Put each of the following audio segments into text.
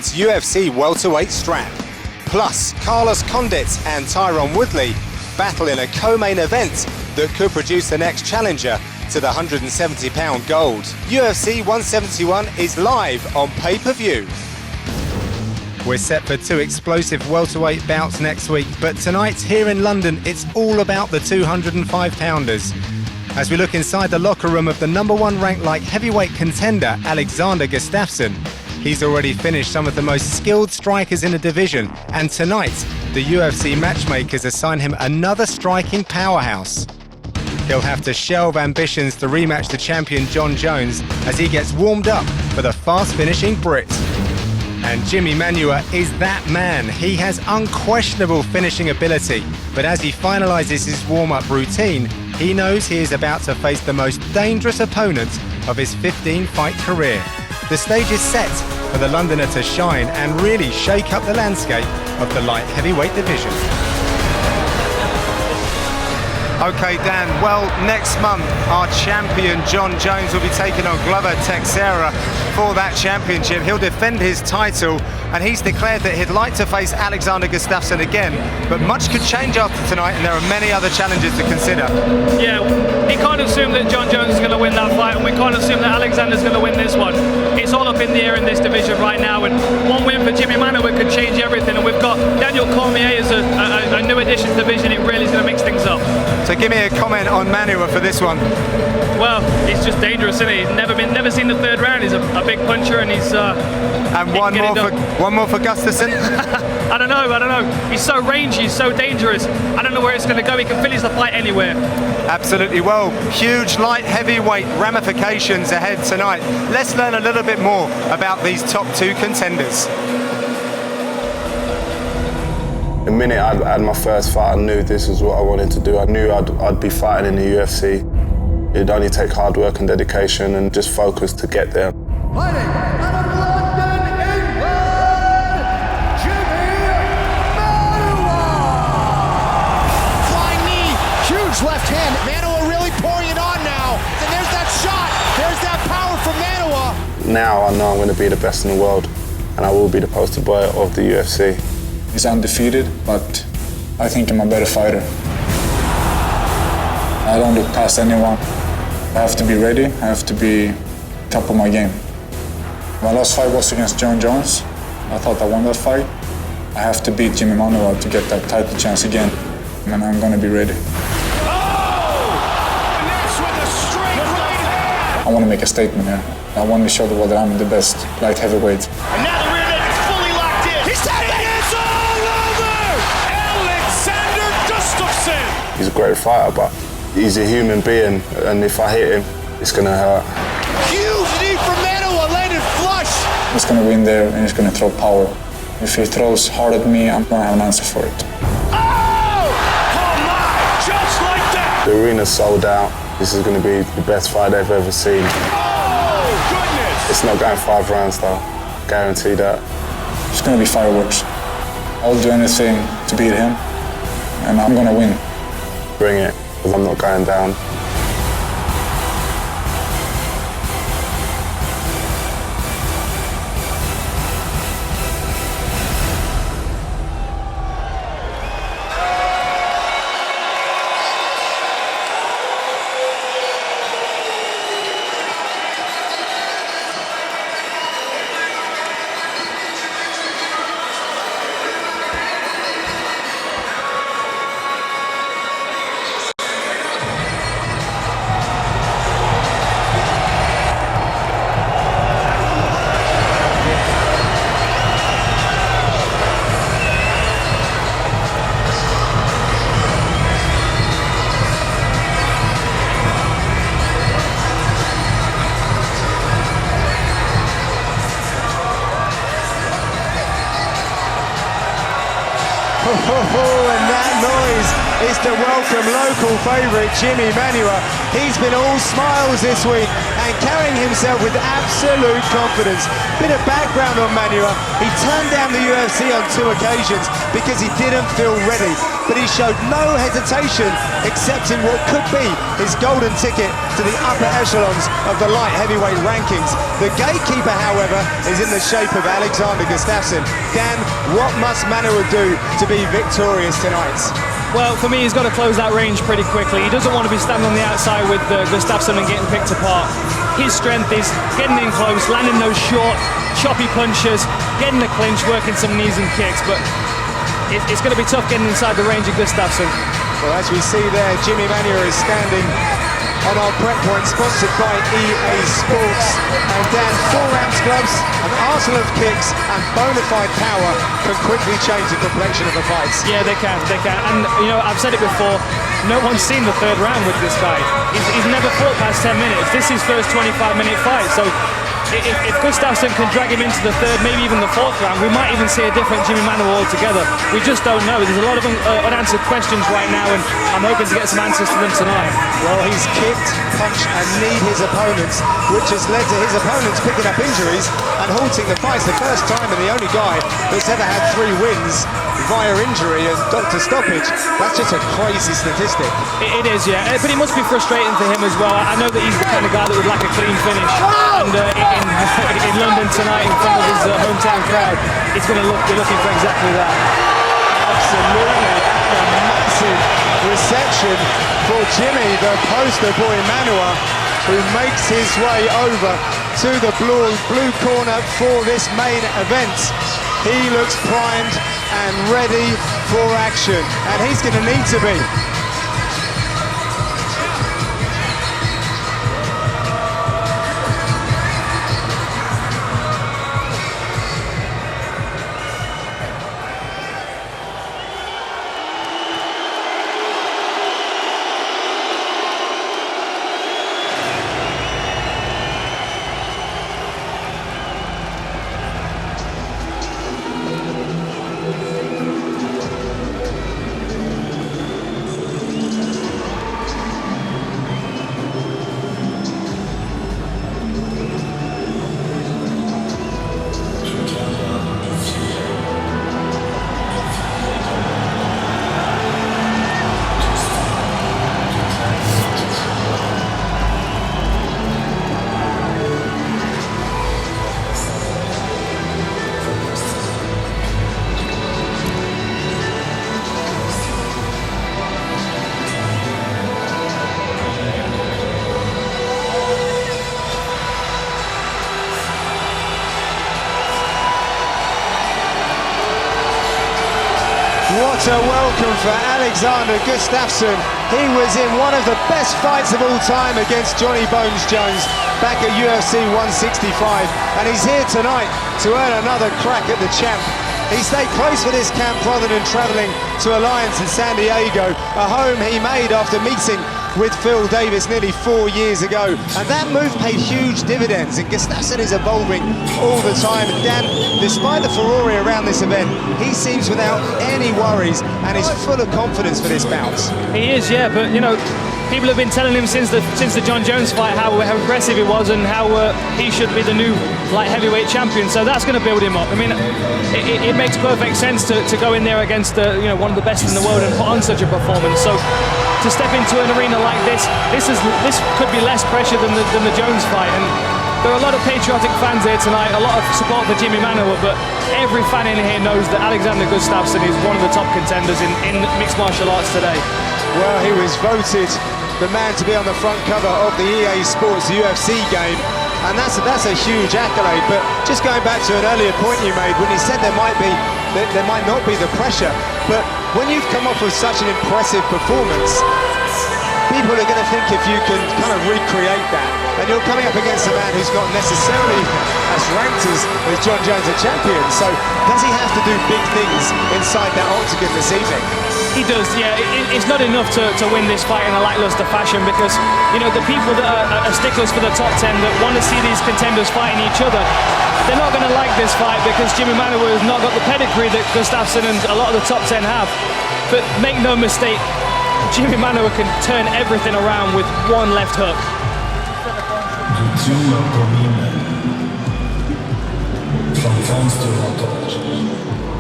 UFC welterweight strap. Plus, Carlos Condit and Tyron Woodley battle in a co-main event that could produce the next challenger to the 170-pound gold. UFC 171 is live on pay-per-view. We're set for two explosive welterweight bouts next week, but tonight here in London, it's all about the 205-pounders. As we look inside the locker room of the #1 ranked light heavyweight contender, Alexander Gustafsson. He's already finished some of the most skilled strikers in the division, and tonight, the UFC matchmakers assign him another striking powerhouse. He'll have to shelve ambitions to rematch the champion Jon Jones as he gets warmed up for the fast-finishing Brit. And Jimmy Manuwa is that man. He has unquestionable finishing ability, but as he finalises his warm-up routine, he knows he is about to face the most dangerous opponent of his 15-fight career. The stage is set for the Londoner to shine and really shake up the landscape of the light heavyweight division. Okay, Dan, well, next month our champion Jon Jones will be taking on Glover Teixeira for that championship. He'll defend his title, and he's declared that he'd like to face Alexander Gustafsson again, but much could change after tonight, and there are many other challenges to consider. Yeah, we can't assume that Jon Jones is going to win that fight, and we can't assume that Alexander's going to win this one. It's all up in the air in this division right now, and one win for Jimmy Manuwa could change everything, and we've got Daniel Cormier as a new addition to the division. It really is going to mix things up. So give me a comment on Manuwa for this one. Well, he's just dangerous, isn't he? He's never seen the third round. He's a big puncher, and he's and one more for Gustafsson. I don't know. He's so rangy, he's so dangerous. I don't know where it's going to go. He can finish the fight anywhere. Absolutely. Well, huge light heavyweight ramifications ahead tonight. Let's learn a little bit more about these top two contenders. The minute I had my first fight, I knew this was what I wanted to do. I knew I'd be fighting in the UFC. It'd only take hard work and dedication and just focus to get there. Fighting out of London, England, Jimmy Manuwa! Flying knee, huge left hand. Manuwa really pouring it on now. And there's that shot. There's that power from Manuwa. Now I know I'm going to be the best in the world, and I will be the poster boy of the UFC. He's undefeated, but I think I'm a better fighter. I don't look past anyone. I have to be ready. I have to be top of my game. My last fight was against Jon Jones. I thought I won that fight. I have to beat Jimmy Manuwa to get that title chance again, and I'm gonna be ready. Oh! And that's with a straight right hand! I want to make a statement here. I want to show the world that I'm the best light heavyweight. And now the rear neck is fully locked in. He's taking it! It's all over! Alexander Gustafsson! He's a great fighter, but he's a human being, and if I hit him, it's gonna hurt. Huge knee from Manuwa, landed flush. He's gonna win there, and he's gonna throw power. If he throws hard at me, I'm gonna have an answer for it. Oh! Oh my! Just like that! The arena's sold out. This is gonna be the best fight I've ever seen. Oh, goodness! It's not going 5 rounds though, guarantee that. It's gonna be fireworks. I'll do anything to beat him, and I'm gonna win. Bring it, because I'm not going down. And that noise is to welcome local favourite Jimmy Manuwa. He's been all smiles this week, and carrying himself with absolute confidence. Bit of background on Manuwa. He turned down the UFC on 2 occasions because he didn't feel ready, but he showed no hesitation accepting what could be his golden ticket to the upper echelons of the light heavyweight rankings. The gatekeeper, however, is in the shape of Alexander Gustafsson. Dan, what must Manuwa do to be victorious tonight? Well, for me, he's got to close that range pretty quickly. He doesn't want to be standing on the outside with Gustafsson and getting picked apart. His strength is getting in close, landing those short, choppy punches, getting the clinch, working some knees and kicks. But it's going to be tough getting inside the range of Gustafsson. Well, as we see there, Jimmy Manuwa is standing on our prep point, sponsored by EA Sports. And Dan, 4-ounce gloves, an arsenal of kicks and bona fide power can quickly change the complexion of the fights. Yeah, they can. And, you know, I've said it before, no one's seen the 3rd round with this guy. He's never fought past 10 minutes. This is his first 25-minute fight. So if Gustafsson can drag him into the 3rd, maybe even the 4th round, we might even see a different Jimmy Manuwa altogether. We just don't know. There's a lot of unanswered questions right now, and I'm hoping to get some answers to them tonight. Well, he's kicked, punched and kneed his opponents, which has led to his opponents picking up injuries and halting the fights. The first time and the only guy that's ever had 3 wins via injury and doctor stoppage. That's just a crazy statistic. It is, yeah. But it must be frustrating for him as well. I know that he's the kind of guy that would like a clean finish. And in London tonight, in front of his hometown crowd, he's going to be looking for exactly that. Absolutely. A massive reception for Jimmy, the poster boy Manuwa, who makes his way over to the blue corner for this main event. He looks primed and ready for action, and he's going to need to be. What a welcome for Alexander Gustafsson. He was in one of the best fights of all time against Johnny Bones Jones back at UFC 165, and he's here tonight to earn another crack at the champ. He stayed close for this camp rather than travelling to Alliance in San Diego, a home he made after meeting with Phil Davis nearly 4 years ago, and that move paid huge dividends, and Gustafsson is evolving all the time. And Dan, despite the furore around this event, he seems without any worries and is full of confidence for this bout. He is, yeah, but you know, people have been telling him since the John Jones fight how aggressive he was and how he should be the new light heavyweight champion. So that's going to build him up. I mean, it makes perfect sense to go in there against one of the best in the world and put on such a performance. So to step into an arena like this could be less pressure than the Jones fight. And there are a lot of patriotic fans here tonight, a lot of support for Jimmy Manuwa, but every fan in here knows that Alexander Gustafsson is one of the top contenders in mixed martial arts today. Well, he was voted the man to be on the front cover of the EA Sports UFC game, and that's a huge accolade. But just going back to an earlier point you made when you said there might not be the pressure, but when you've come off with such an impressive performance, people are going to think if you can kind of recreate that, and you're coming up against a man who's not necessarily as ranked as John Jones, a champion. So does he have to do big things inside that octagon this evening? He does, yeah. It's not enough to win this fight in a lackluster fashion, because you know the people that are sticklers for the top 10 that want to see these contenders fighting each other, they're not going to like this fight because Jimmy Manuwa has not got the pedigree that Gustafsson and a lot of the top 10 have. But make no mistake, Jimmy Manuwa can turn everything around with one left hook.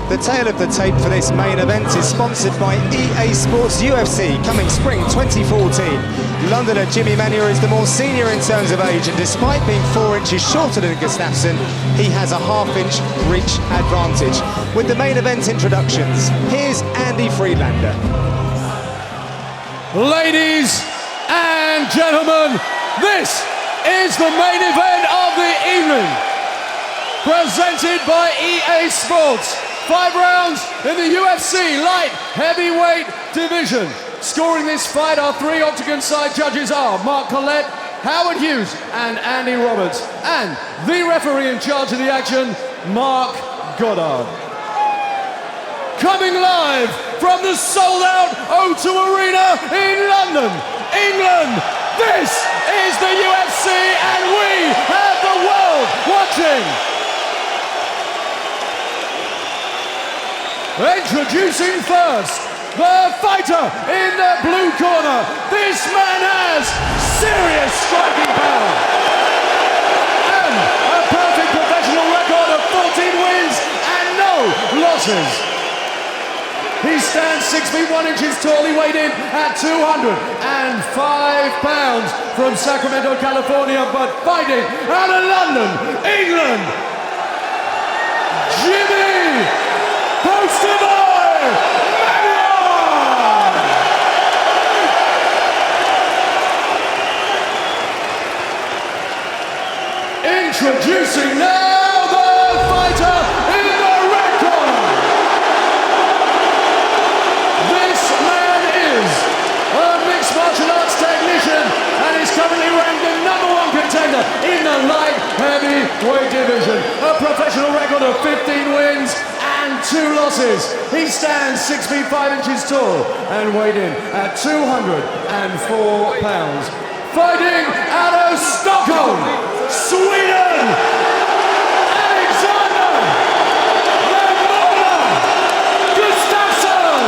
The tale of the tape for this main event is sponsored by EA Sports UFC, coming spring 2014. Londoner Jimmy Manuwa is the more senior in terms of age, and despite being 4 inches shorter than Gustafsson, he has a half-inch reach advantage. With the main event introductions, here's Andy Friedlander. Ladies and gentlemen, this is the main event of the evening, presented by EA Sports. 5 rounds in the UFC light heavyweight division. Scoring this fight, our 3 octagon side judges are Mark Collette, Howard Hughes and Andy Roberts, and the referee in charge of the action, Mark Goddard. Coming live from the sold-out O2 Arena in London, England, this is the UFC and we have the world watching. Introducing first, the fighter in the blue corner. This man has serious striking power and a perfect professional record of 14 wins and no losses. He stands 6 feet 1 inches tall. He weighed in at 205 pounds from Sacramento, California, but fighting out of London, England, Jimmy Poster Boy Manuwa! Introducing now the fighter in the red corner. This man is a mixed martial arts technician and is currently ranked the #1 contender in the light heavyweight division. A professional record of 15 wins and 2 losses. He stands 6 feet 5 inches tall and weighed in at 204 pounds. Fighting out of Stockholm, Sweden, Alexander Gustafsson.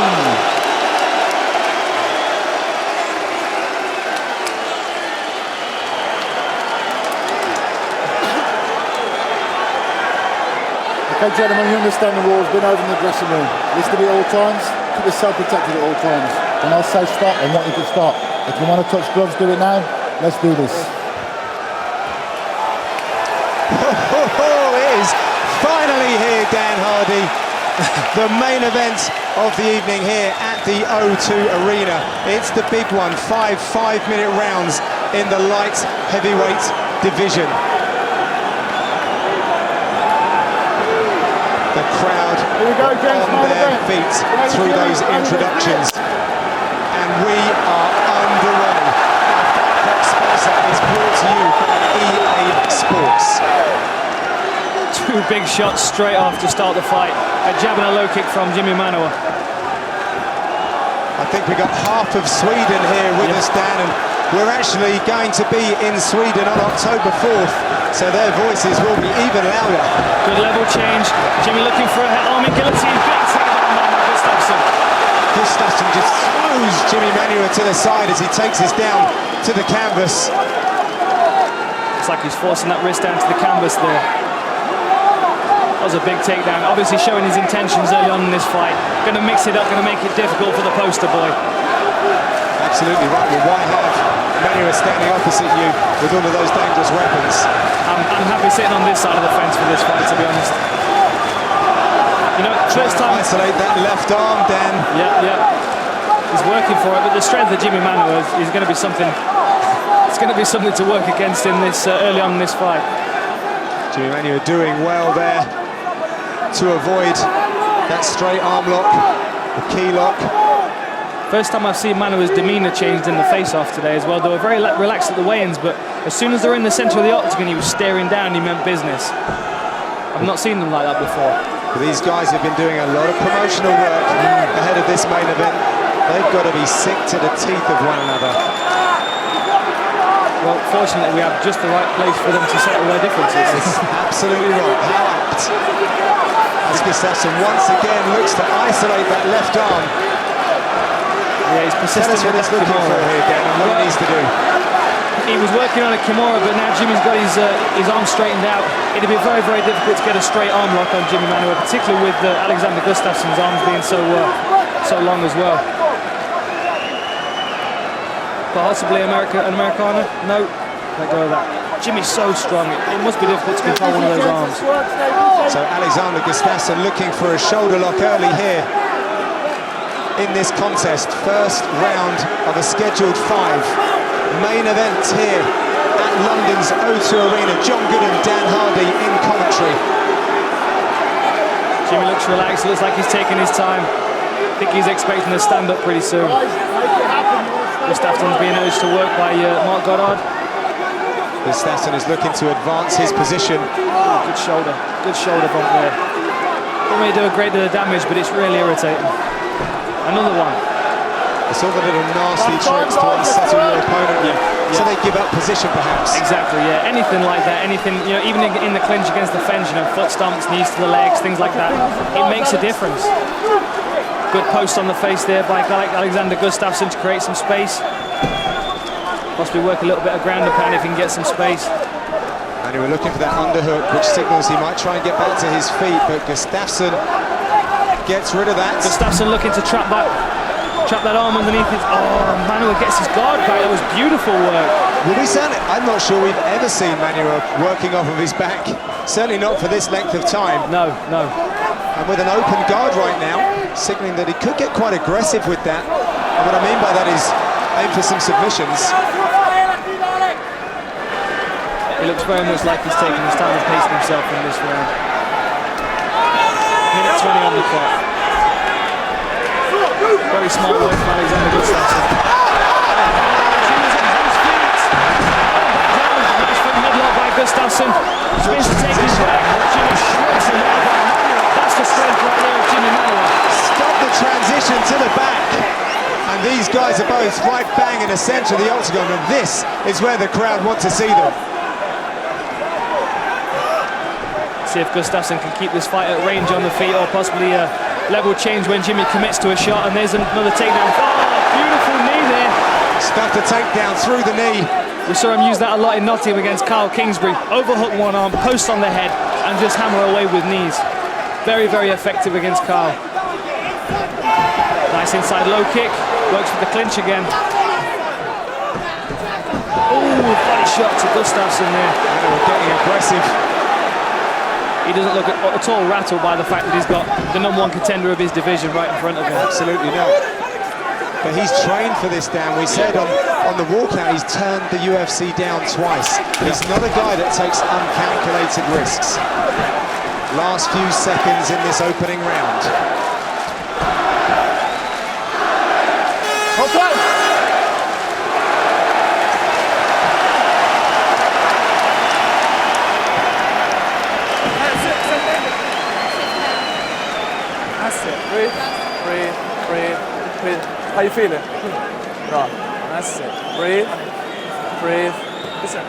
Okay, gentlemen, you understand the rules. Been over in the dressing room. Listen to me at all times. Keep yourself protected at all times. When I say stop, I want you to stop. If you want to touch gloves, do it now. Let's do this. It is finally here, Dan Hardy. The main event of the evening here at the O2 Arena. It's the big one. 5 5-minute rounds in the light heavyweight division. The crowd on their feet through those introductions. And we are underway. Our Fight Club sponsor is brought to you by EA Sports. 2 big shots straight off to start the fight. A jab and a low kick from Jimmy Manuwa. I think we got half of Sweden here with us, Dan, and we're actually going to be in Sweden on October 4th, so their voices will be even louder. Good level change. Jimmy looking for a arming guillotine. Big takedown by Gustafsson. Gustafsson just throws Jimmy Manuwa to the side as he takes us down to the canvas. It's like he's forcing that wrist down to the canvas there. That was a big takedown. Obviously showing his intentions early on in this fight. Going to mix it up, going to make it difficult for the poster boy. Absolutely right. Well, why have Manuwa standing opposite you with all of those dangerous weapons? I'm happy sitting on this side of the fence for this fight, to be honest. You know, first time... Isolate that left arm, Dan. Yeah. He's working for it, but the strength of Jimmy Manuwa is going to be something... It's going to be something to work against in this early on in this fight. Jimmy Manuwa doing well there to avoid that straight arm lock, the key lock. First time I've seen Manuwa's demeanour changed in the face-off today as well. They were very relaxed at the weigh-ins, but as soon as they're in the centre of the octagon, he was staring down, he meant business. I've not seen them like that before. But these guys have been doing a lot of promotional work ahead of this main event. They've got to be sick to the teeth of one another. Well, fortunately, we have just the right place for them to settle their differences. Absolutely right. How apt. As Gustafsson once again looks to isolate that left arm. Yeah, he's persistent. Tell us what he's looking for here, Dan, and what he needs to do. He was working on a Kimura, but now Jimmy's got his arm straightened out. It'd be very, very difficult to get a straight arm lock on Jimmy Manuwa, particularly with Alexander Gustafsson's arms being so long as well. Possibly an Americana? No, let go of that. Jimmy's so strong, it must be difficult to control one of those arms. So Alexander Gustafsson looking for a shoulder lock early here in this contest. First round of a scheduled 5. Main event here at London's O2 Arena. John Good and Dan Hardy in commentary. Jimmy looks relaxed, looks like he's taking his time. I think he's expecting a stand-up pretty soon. Gustafsson's being urged to work by Mark Goddard. Gustafsson is looking to advance his position. Good shoulder bump there. Don't really do a great deal of damage, but it's really irritating. Another one. It's all the little nasty tricks to unsettle your opponent, so they give up position perhaps. Exactly, yeah. Anything like that, anything, you know, even in the clinch against the fence, you know, foot stomps, knees to the legs, things like that, it makes a difference. Good post on the face there by Alexander Gustafsson to create some space. Possibly work a little bit of ground and pound if he can get some space. And we were looking for that underhook, which signals he might try and get back to his feet, but Gustafsson gets rid of that. Gustafsson looking to trap that arm underneath his... Oh, Manuwa gets his guard back. That was beautiful work. I'm not sure we've ever seen Manuwa working off of his back. Certainly not for this length of time. No. And with an open guard right now, signalling that he could get quite aggressive with that. And what I mean by that is aim for some submissions. He looks very much like he's taking his time and pacing himself in this round. Minute 20 on the clock. Very smart work from Alexander Gustafsson. Nice foot headlock by Gustafsson. Spins to take his back. Jimmy shreds him out. That's the strength right there of Jimmy Manuwa. Stop the transition to the back. And these guys are both right bang in the centre of the octagon, and this is where the crowd want to see them. See if Gustafsson can keep this fight at range on the feet, or possibly a level change when Jimmy commits to a shot. And there's another takedown. Oh, beautiful knee there. Stuffed the takedown through the knee. We saw him use that a lot in Nottingham against Kyle Kingsbury. Overhook one arm, post on the head, and just hammer away with knees. Very, very effective against Kyle. Nice inside low kick. Works for the clinch again. Oh, body shot to Gustafsson there. Getting aggressive. He doesn't look at all rattled by the fact that he's got the #1 contender of his division right in front of him. Absolutely not. But he's trained for this, Dan. We said on the walkout he's turned the UFC down twice. He's not a guy that takes uncalculated risks. Last few seconds in this opening round. Breathe. How you feeling? Right. That's it. Breathe. Listen.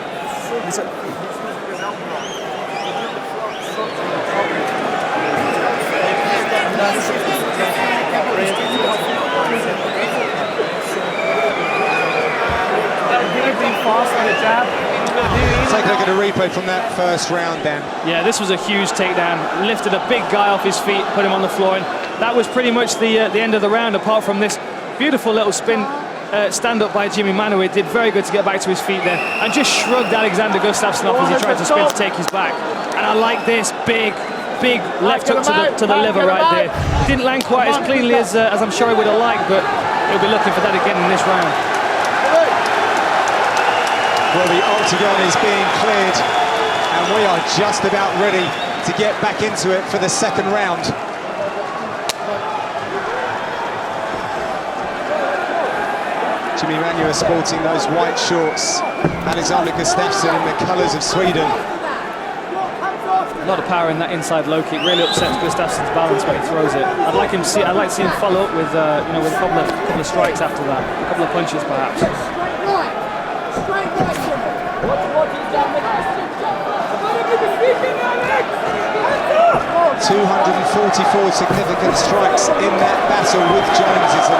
Take a look at a replay from that first round, Dan. Yeah, this was a huge takedown. Lifted a big guy off his feet, put him on the floor, and that was pretty much the end of the round, apart from this beautiful little spin stand-up by Jimmy Manuwa. Did very good to get back to his feet there, and just shrugged Alexander Gustafsson off as he tried to spin to take his back. And I like this big left hook to the liver right there. Didn't land quite as cleanly as I'm sure he would have liked, but he'll be looking for that again in this round. Well, the octagon is being cleared, and we are just about ready to get back into it for the second round. Jimmy Manuwa sporting those white shorts. Alexander Gustafsson in the colours of Sweden. A lot of power in that inside low kick. Really upsets Gustafsson's balance when he throws it. I'd like to see him follow up with with a couple of strikes after that, a couple of punches perhaps. 244 significant strikes in that battle with Jones. It's a #1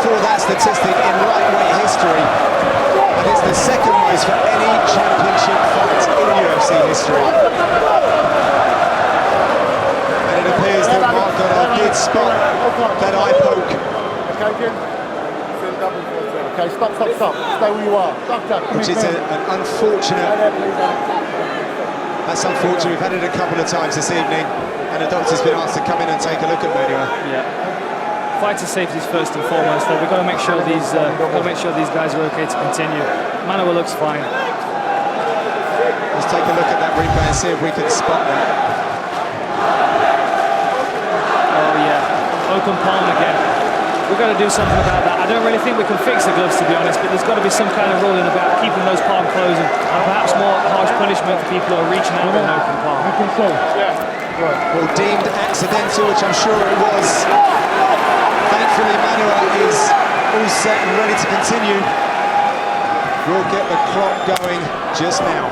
for that statistic in lightweight history, and it's the second most for any championship fight in UFC history. And it appears that Mark Goddard did spot that eye poke. Okay, stop. Stay where you are. Which is an unfortunate. That's unfortunate. We've had it a couple of times this evening, and the doctor's been asked to come in and take a look at Manuwa. Yeah. Fighter safety is first and foremost. Though we've got to make sure these guys are okay to continue. Manuwa looks fine. Let's take a look at that replay and see if we can spot that. Oh yeah, open palm again. We've got to do something about that. I don't really think we can fix the gloves, to be honest, but there's got to be some kind of ruling about keeping those palms closed and perhaps more harsh punishment for people who are reaching out with an open palm. Well, deemed accidental, which I'm sure it was. Thankfully, Manuwa is all set and ready to continue. We'll get the clock going just now.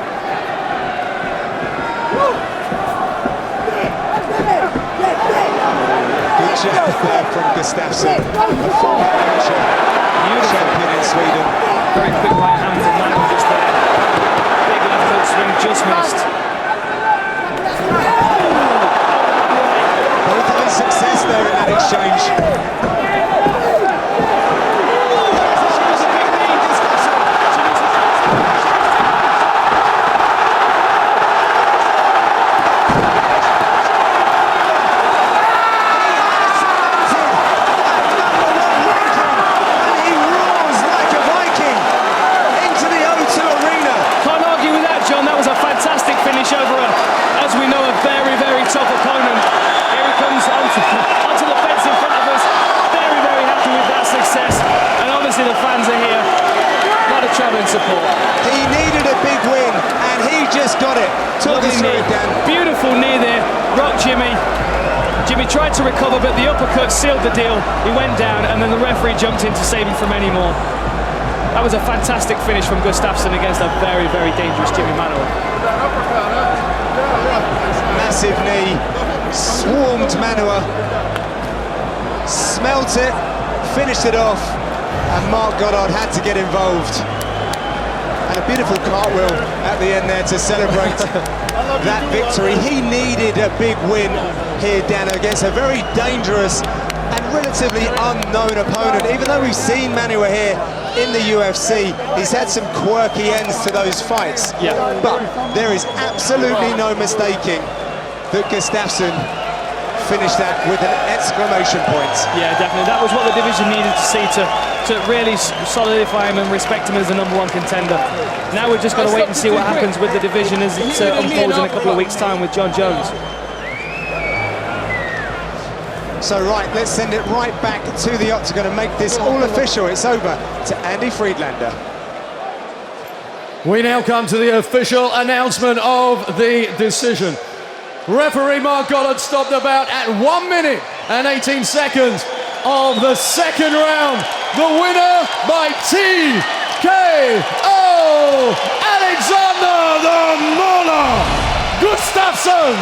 Good job there from Gustafsson, the former amateur champion in Sweden. Very quick right hand from Manuwa just there. Big left hook swing, just missed. Both having success there in that exchange. Support. He needed a big win and he just got it. Talk us through it, Dan. Beautiful knee there, rocked Jimmy. Jimmy tried to recover, but the uppercut sealed the deal. He went down and then the referee jumped in to save him from any more. That was a fantastic finish from Gustafsson against a very, very dangerous Jimmy Manuwa. Massive knee, swarmed Manuwa, smelt it, finished it off, and Mark Goddard had to get involved. And a beautiful cartwheel at the end there to celebrate that victory. He needed a big win here, Dano, against a very dangerous and relatively unknown opponent. Even though we've seen Manuwa here in the UFC, he's had some quirky ends to those fights. Yeah. But there is absolutely no mistaking that Gustafsson finished that with an exclamation point. Yeah, definitely. That was what the division needed to see to really solidify him and respect him as the #1 contender. Now we've just got to wait and see what happens with the division as it unfolds in a couple of weeks' time with John Jones. So right, let's send it right back to the octagon and make this all official. It's over to Andy Friedlander. We now come to the official announcement of the decision. Referee Mark Goddard stopped the bout at 1 minute and 18 seconds of the second round. The winner by TKO, Alexander the Mauler Gustafsson.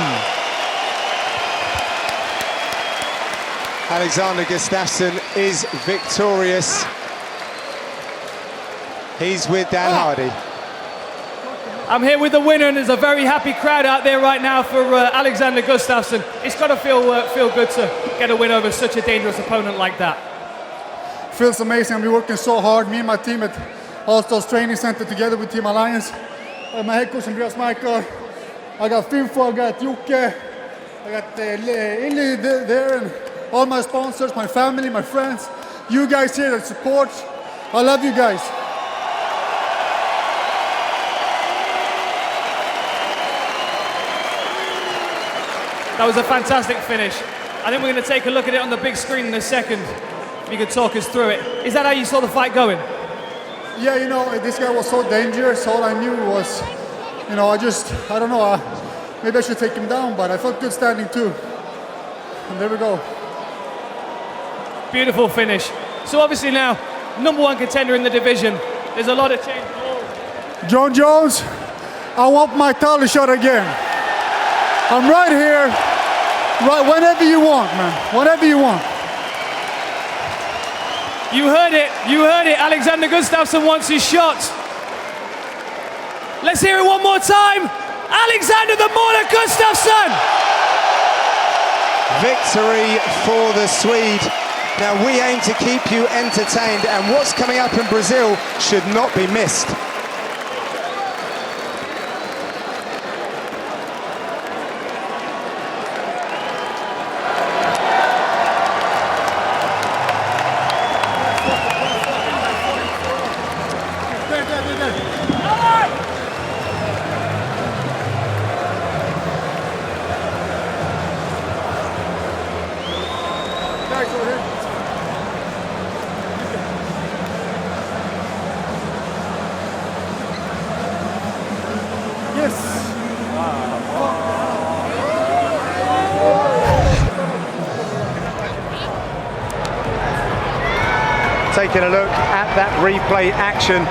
Alexander Gustafsson is victorious. He's with Dan Hardy. I'm here with the winner, and there's a very happy crowd out there right now for Alexander Gustafsson. It's got to feel good to get a win over such a dangerous opponent like that. Feels amazing. I've been working so hard. Me and my team at All-Stars Training Center together with Team Alliance. My head coach Andreas Michael. I got Finfo, I got Jocke, I got Illy there, and all my sponsors, my family, my friends, you guys here that support. I love you guys. That was a fantastic finish. I think we're going to take a look at it on the big screen in a second. If you could talk us through it. Is that how you saw the fight going? Yeah, you know, this guy was so dangerous. All I knew was, you know, I don't know, maybe I should take him down, but I felt good standing too. And there we go. Beautiful finish. So obviously now, #1 contender in the division. There's a lot of change. John Jones, I want my title shot again. I'm right here, right whenever you want, man. Whenever you want. You heard it. Alexander Gustafsson wants his shot. Let's hear it one more time. Alexander the Mauler Gustafsson! Victory for the Swede. Now we aim to keep you entertained, and what's coming up in Brazil should not be missed. Taking a look at that replay action,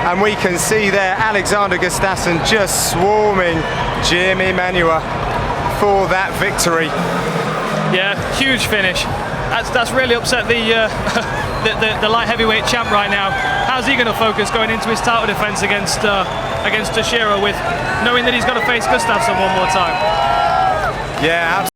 and we can see there Alexander Gustafsson just swarming Jimmy Manuwa for that victory. Yeah, huge finish. That's really upset the light heavyweight champ right now. How's he going to focus going into his title defense against Teixeira, with knowing that he's got to face Gustafsson one more time? Yeah, absolutely.